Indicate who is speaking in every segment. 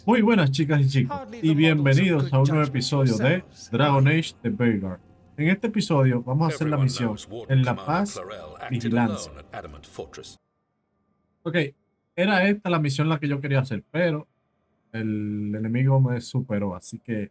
Speaker 1: Muy buenas chicas y chicos, y bienvenidos a un nuevo episodio de Dragon Age de Veilguard. En este episodio vamos a hacer la misión en La Paz, Vigilancia. Ok, era esta la misión la que yo quería hacer, pero el enemigo me superó, así que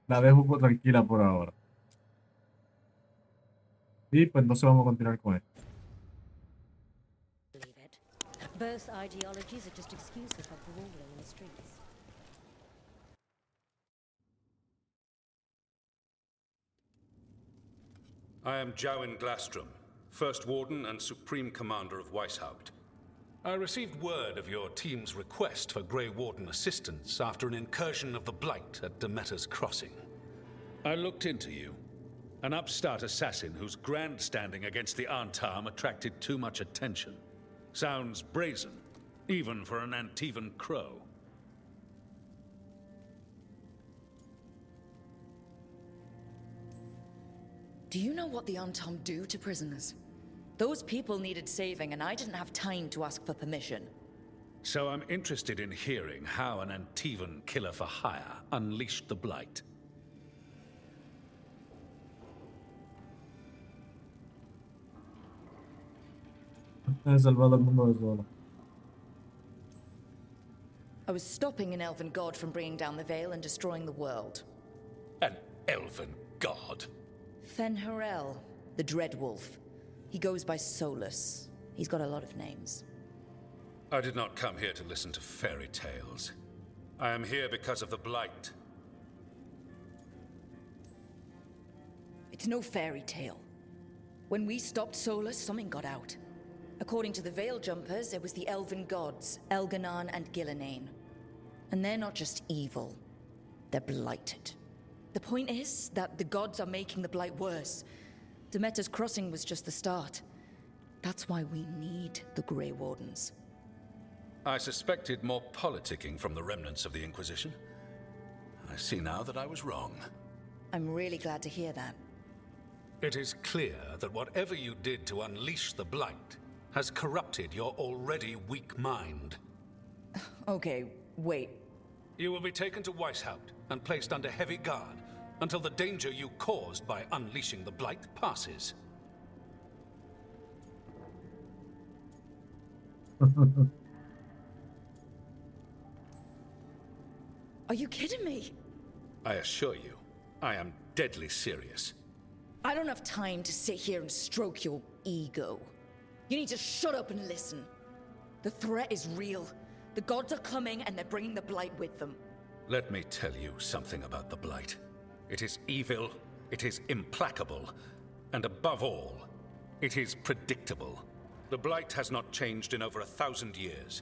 Speaker 1: la dejo tranquila por ahora. Y pues entonces vamos a continuar con esto.
Speaker 2: Both ideologies are just exclusive of brawling in the streets.
Speaker 3: I am Jowin Glastrom, First Warden and Supreme Commander of Weishaupt. I received word of your team's request for Grey Warden assistance after an incursion of the Blight at Demeter's Crossing. I looked into you. An upstart assassin whose grandstanding against the Antam attracted too much attention. Sounds brazen, even for an Antivan crow.
Speaker 4: Do you know what the Antam do to prisoners? Those people needed saving, and I didn't have time to ask for permission.
Speaker 3: So I'm interested in hearing how an Antivan killer for hire unleashed the Blight.
Speaker 4: I was stopping an elven god from bringing down the Veil and destroying the world.
Speaker 3: An elven god?
Speaker 4: Fen'Harel, the Dreadwolf. He goes by Solus. He's got a lot of names.
Speaker 3: I did not come here to listen to fairy tales. I am here because of the Blight.
Speaker 4: It's no fairy tale. When we stopped Solus, something got out. According to the Veil Jumpers, it was the elven gods, Elganon and Gillenane. And they're not just evil. They're blighted. The point is that the gods are making the Blight worse. Demeter's Crossing was just the start. That's why we need the Grey Wardens.
Speaker 3: I suspected more politicking from the remnants of the Inquisition. I see now that I was wrong.
Speaker 4: I'm really glad to hear that.
Speaker 3: It is clear that whatever you did to unleash the Blight has corrupted your already weak mind.
Speaker 4: Okay, wait.
Speaker 3: You will be taken to Weishaupt and placed under heavy guard until the danger you caused by unleashing the Blight passes.
Speaker 4: Are you kidding me?
Speaker 3: I assure you, I am deadly serious.
Speaker 4: I don't have time to sit here and stroke your ego. You need to shut up and listen. The threat is real. The gods are coming and they're bringing the Blight with them.
Speaker 3: Let me tell you something about the Blight. It is evil, it is implacable, and above all, it is predictable. The Blight has not changed in over 1,000 years.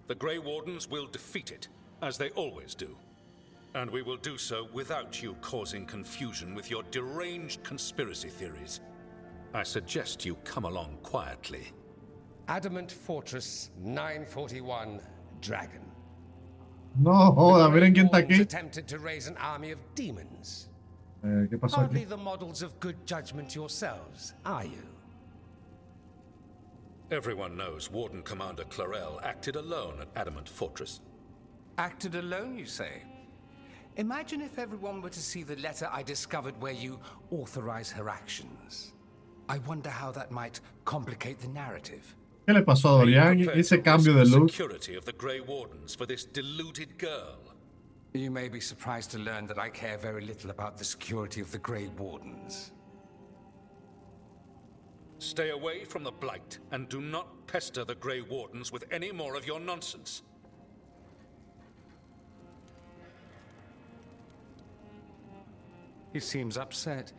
Speaker 3: The Grey Wardens will defeat it, as they always do. And we will do so without you causing confusion with your deranged conspiracy theories. I suggest you come along quietly.
Speaker 5: Adamant Fortress 941 Dragon.
Speaker 1: No joda, miren quién está aquí.
Speaker 5: Attempted to raise an army of demons.
Speaker 1: ¿Qué pasó
Speaker 5: Hardly
Speaker 1: aquí?
Speaker 5: the models of good judgment yourselves, are you?
Speaker 3: Everyone knows Warden Commander Clarel acted alone at Adamant Fortress.
Speaker 5: Acted alone, you say? Imagine if everyone were to see the letter I discovered where you authorize her actions. I wonder how that might complicate the narrative.
Speaker 1: ¿Qué le pasó a Dorian? Ese cambio de look.
Speaker 3: Security of the Grey Wardens for this deluded girl.
Speaker 5: You may be surprised to learn that I care very little about the security of the Grey Wardens.
Speaker 3: Stay away from the Blight and do not pester the Grey Wardens with any more of your nonsense.
Speaker 5: He seems upset.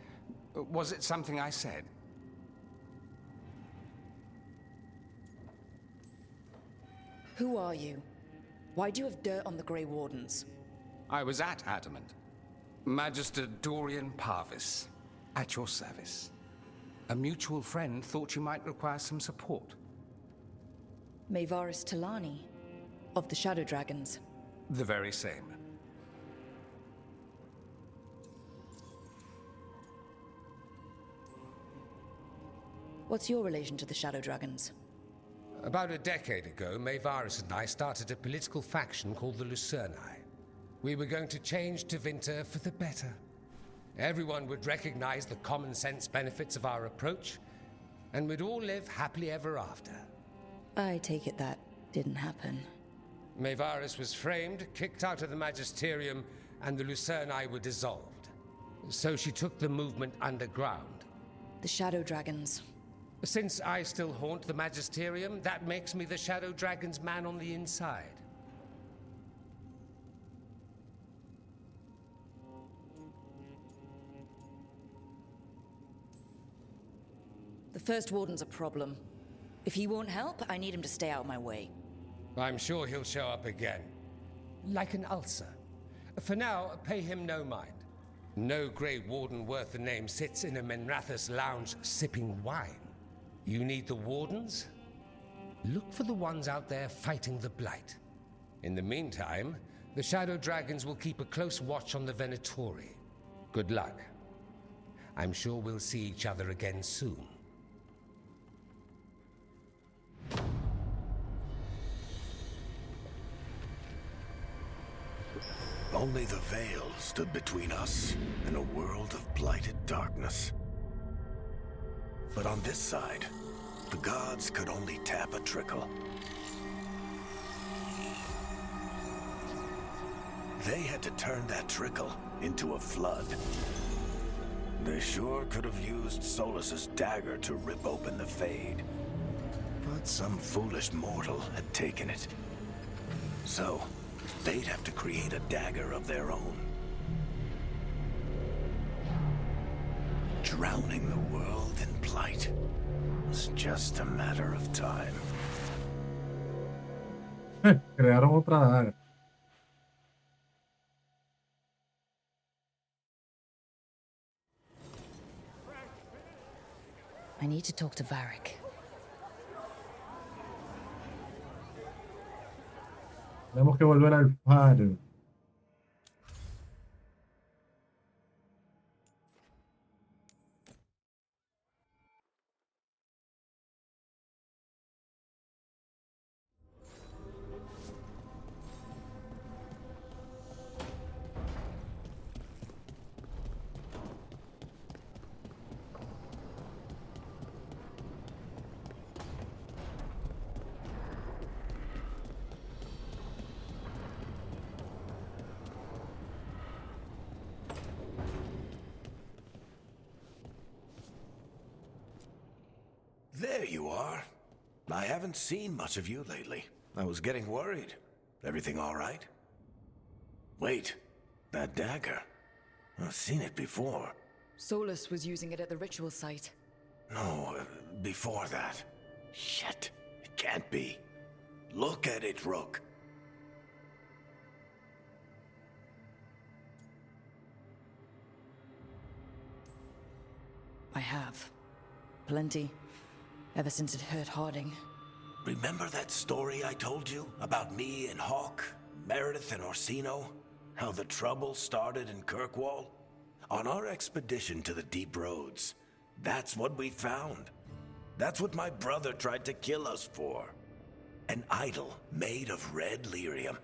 Speaker 5: Was it something I said?
Speaker 4: Who are you? Why do you have dirt on the Grey Wardens?
Speaker 5: I was at Adamant. Magister Dorian Parvis, at your service. A mutual friend thought you might require some support.
Speaker 4: Mayvaris Talani, of the Shadow Dragons.
Speaker 5: The very same.
Speaker 4: What's your relation to the Shadow Dragons?
Speaker 5: About a decade ago, Maevaris and I started a political faction called the Lucerni. We were going to change Tevinter for the better. Everyone would recognize the common sense benefits of our approach, and we'd all live happily ever after.
Speaker 4: I take it that didn't happen.
Speaker 5: Maevaris was framed, kicked out of the Magisterium, and the Lucerni were dissolved. So she took the movement underground.
Speaker 4: The Shadow Dragons.
Speaker 5: Since I still haunt the Magisterium, that makes me the Shadow Dragon's man on the inside.
Speaker 4: The First Warden's a problem. If he won't help, I need him to stay out of my way.
Speaker 5: I'm sure he'll show up again. Like an ulcer. For now, pay him no mind. No Grey Warden worth the name sits in a Menrathus lounge sipping wine. You need the Wardens? Look for the ones out there fighting the Blight. In the meantime, the Shadow Dragons will keep a close watch on the Venatori. Good luck. I'm sure we'll see each other again soon.
Speaker 6: Only the veil stood between us and a world of blighted darkness. But on this side, the gods could only tap a trickle. They had to turn that trickle into a flood. They sure could have used Solus's dagger to rip open the Fade. But some foolish mortal had taken it. So, they'd have to create a dagger of their own. Drowning the world in blight was just a matter of time.
Speaker 1: Crearon otra daga.
Speaker 4: I need to talk to Varric.
Speaker 1: Tenemos que volver al faro.
Speaker 6: There you are. I haven't seen much of you lately. I was getting worried. Everything all right? Wait, that dagger. I've seen it before.
Speaker 4: Solus was using it at the ritual site.
Speaker 6: No, before that. Shit, it can't be. Look at it, Rook.
Speaker 4: I have. Plenty. Ever since it hurt Harding.
Speaker 6: Remember that story I told you about me and Hawk, Meredith and Orsino? How the trouble started in Kirkwall? On our expedition to the Deep Roads, that's what we found. That's what my brother tried to kill us for. An idol made of red lyrium.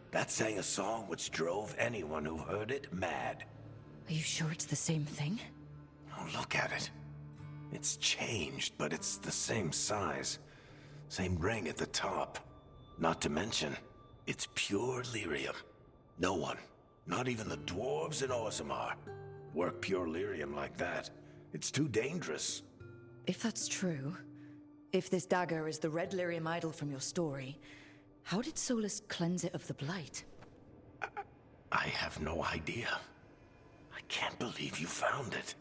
Speaker 6: That sang a song which drove anyone who heard it mad.
Speaker 4: Are you sure it's the same thing?
Speaker 6: Oh, look at it. It's changed, but it's the same size. Same ring at the top. Not to mention, it's pure lyrium. No one, not even the dwarves in Orzammar, work pure lyrium like that. It's too dangerous.
Speaker 4: If that's true, if this dagger is the red lyrium idol from your story, how did Solus cleanse it of the blight?
Speaker 6: I have no idea. I can't believe you found it.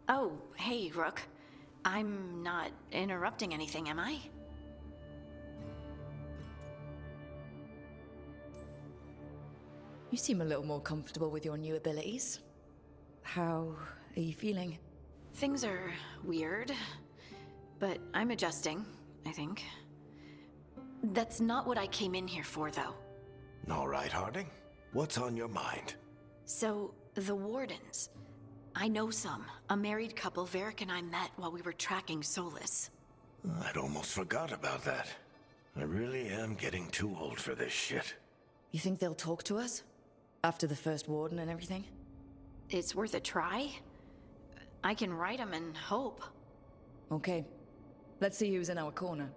Speaker 7: Oh, hey, Rook. I'm not interrupting anything, am I?
Speaker 4: You seem a little more comfortable with your new abilities. How are you feeling?
Speaker 7: Things are weird, but I'm adjusting, I think. That's not what I came in here for, though.
Speaker 6: All right, Harding. What's on your mind?
Speaker 7: So, the Wardens. I know some. A married couple Varric and I met while we were tracking Solus.
Speaker 6: I'd almost forgot about that. I really am getting too old for this shit.
Speaker 4: You think they'll talk to us? After the first warden and everything?
Speaker 7: It's worth a try. I can write them and hope.
Speaker 4: Okay. Let's see who's in our corner.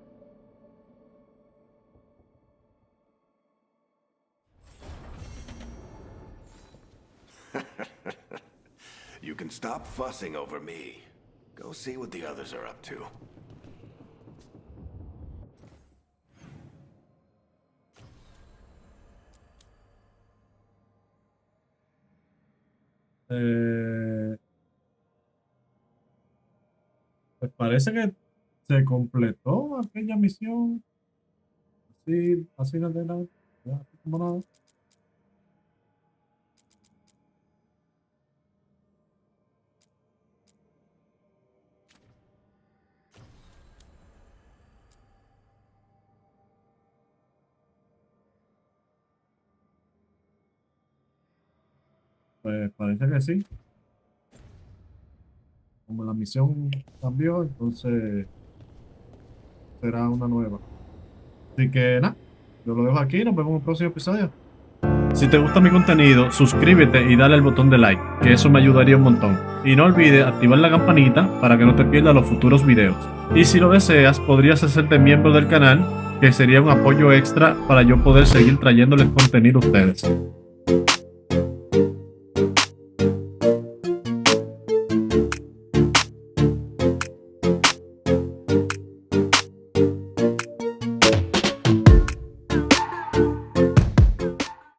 Speaker 6: You can stop fussing over me. Go see what the others are up to.
Speaker 1: Pues parece que se completó aquella misión. Así no de nada. Así como nada. Pues parece que sí. Como la misión cambió, entonces será una nueva. Así que nada, yo lo dejo aquí, nos vemos en un próximo episodio. Si te gusta mi contenido, suscríbete y dale al botón de like, que eso me ayudaría un montón. Y no olvides activar la campanita para que no te pierdas los futuros videos. Y si lo deseas, podrías hacerte miembro del canal, que sería un apoyo extra para yo poder seguir trayéndoles contenido a ustedes.